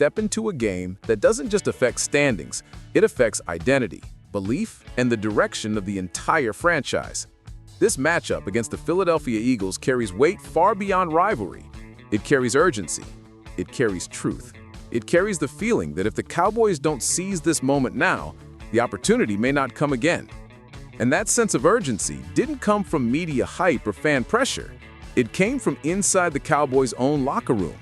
step into a game that doesn't just affect standings, it affects identity, belief, and the direction of the entire franchise. This matchup against the Philadelphia Eagles carries weight far beyond rivalry. It carries urgency. It carries truth. It carries the feeling that if the Cowboys don't seize this moment now, the opportunity may not come again. And that sense of urgency didn't come from media hype or fan pressure. It came from inside the Cowboys' own locker room.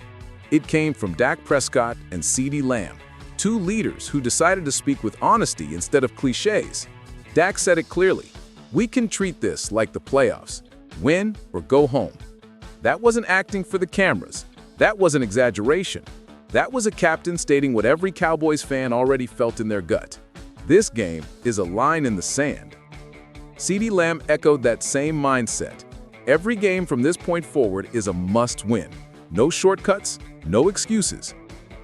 It came from Dak Prescott and CeeDee Lamb, two leaders who decided to speak with honesty instead of cliches. Dak said it clearly, "We can treat this like the playoffs, win or go home." That wasn't acting for the cameras. That wasn't exaggeration. That was a captain stating what every Cowboys fan already felt in their gut. This game is a line in the sand. CeeDee Lamb echoed that same mindset. Every game from this point forward is a must-win. No shortcuts, no excuses.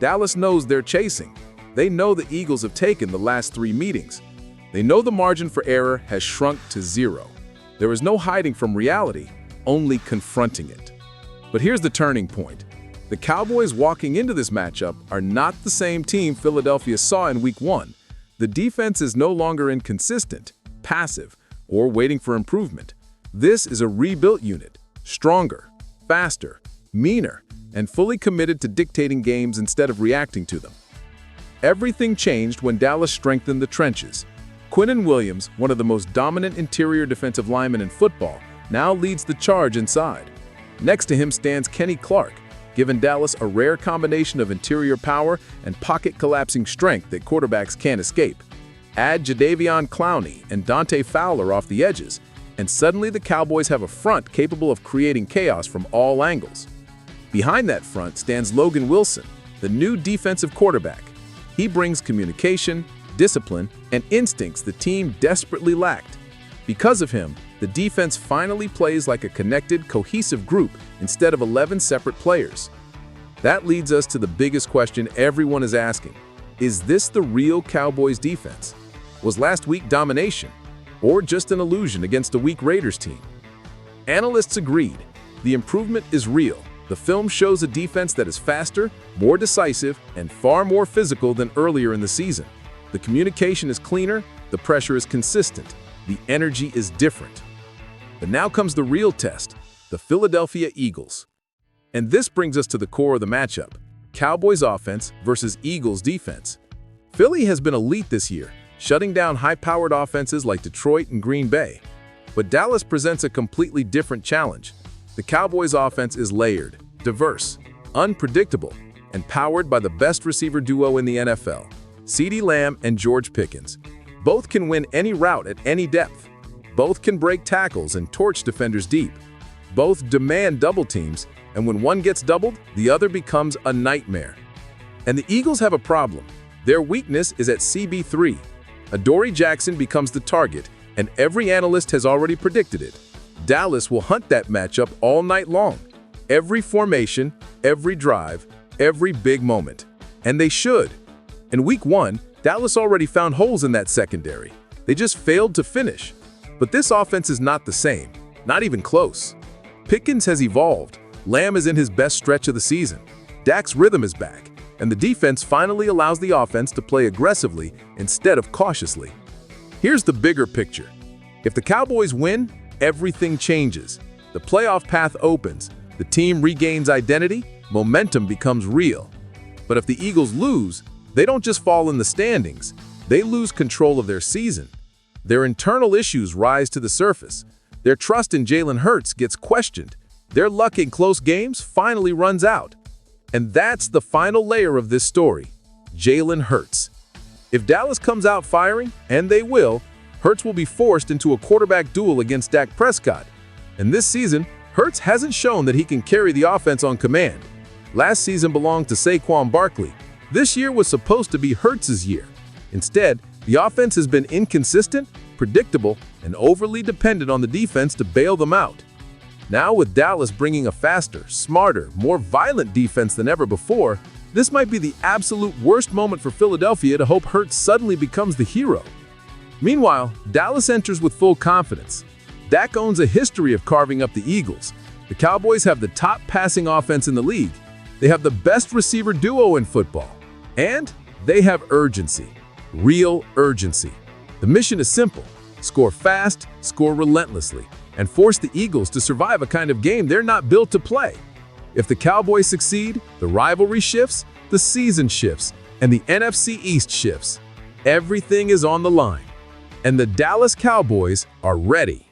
Dallas knows they're chasing. They know the Eagles have taken the last 3 meetings. They know the margin for error has shrunk to 0. There is no hiding from reality, only confronting it. But here's the turning point. The Cowboys walking into this matchup are not the same team Philadelphia saw in Week 1. The defense is no longer inconsistent, passive, or waiting for improvement. This is a rebuilt unit, stronger, faster, meaner, and fully committed to dictating games instead of reacting to them. Everything changed when Dallas strengthened the trenches. Quinnen Williams, one of the most dominant interior defensive linemen in football, now leads the charge inside. Next to him stands Kenny Clark, giving Dallas a rare combination of interior power and pocket-collapsing strength that quarterbacks can't escape. Add Jadeveon Clowney and Dante Fowler off the edges, and suddenly the Cowboys have a front capable of creating chaos from all angles. Behind that front stands Logan Wilson, the new defensive quarterback. He brings communication, discipline, and instincts the team desperately lacked. Because of him, the defense finally plays like a connected, cohesive group instead of 11 separate players. That leads us to the biggest question everyone is asking. Is this the real Cowboys defense? Was last week domination, or just an illusion against a weak Raiders team? Analysts agreed. The improvement is real. The film shows a defense that is faster, more decisive, and far more physical than earlier in the season. The communication is cleaner, the pressure is consistent, the energy is different. But now comes the real test, the Philadelphia Eagles. And this brings us to the core of the matchup, Cowboys offense versus Eagles defense. Philly has been elite this year, shutting down high-powered offenses like Detroit and Green Bay. But Dallas presents a completely different challenge. The Cowboys' offense is layered, diverse, unpredictable, and powered by the best receiver duo in the NFL, CeeDee Lamb and George Pickens. Both can win any route at any depth. Both can break tackles and torch defenders deep. Both demand double teams, and when one gets doubled, the other becomes a nightmare. And the Eagles have a problem. Their weakness is at CB3. Adoree Jackson becomes the target, and every analyst has already predicted it. Dallas will hunt that matchup all night long. Every formation, every drive, every big moment. And they should. In Week 1, Dallas already found holes in that secondary. They just failed to finish. But this offense is not the same, not even close. Pickens has evolved. Lamb is in his best stretch of the season. Dak's rhythm is back, and the defense finally allows the offense to play aggressively instead of cautiously. Here's the bigger picture. If the Cowboys win, everything changes. The playoff path opens, the team regains identity, momentum becomes real. But if the Eagles lose, they don't just fall in the standings, they lose control of their season. Their internal issues rise to the surface. Their trust in Jalen Hurts gets questioned. Their luck in close games finally runs out. And that's the final layer of this story, Jalen Hurts. If Dallas comes out firing, and they will, Hurts will be forced into a quarterback duel against Dak Prescott. And this season, Hurts hasn't shown that he can carry the offense on command. Last season belonged to Saquon Barkley. This year was supposed to be Hurts' year. Instead, the offense has been inconsistent, predictable, and overly dependent on the defense to bail them out. Now, with Dallas bringing a faster, smarter, more violent defense than ever before, this might be the absolute worst moment for Philadelphia to hope Hurts suddenly becomes the hero. Meanwhile, Dallas enters with full confidence. Dak owns a history of carving up the Eagles. The Cowboys have the top passing offense in the league. They have the best receiver duo in football. And they have urgency, real urgency. The mission is simple: score fast, score relentlessly, and force the Eagles to survive a kind of game they're not built to play. If the Cowboys succeed, the rivalry shifts, the season shifts, and the NFC East shifts. Everything is on the line, and the Dallas Cowboys are ready.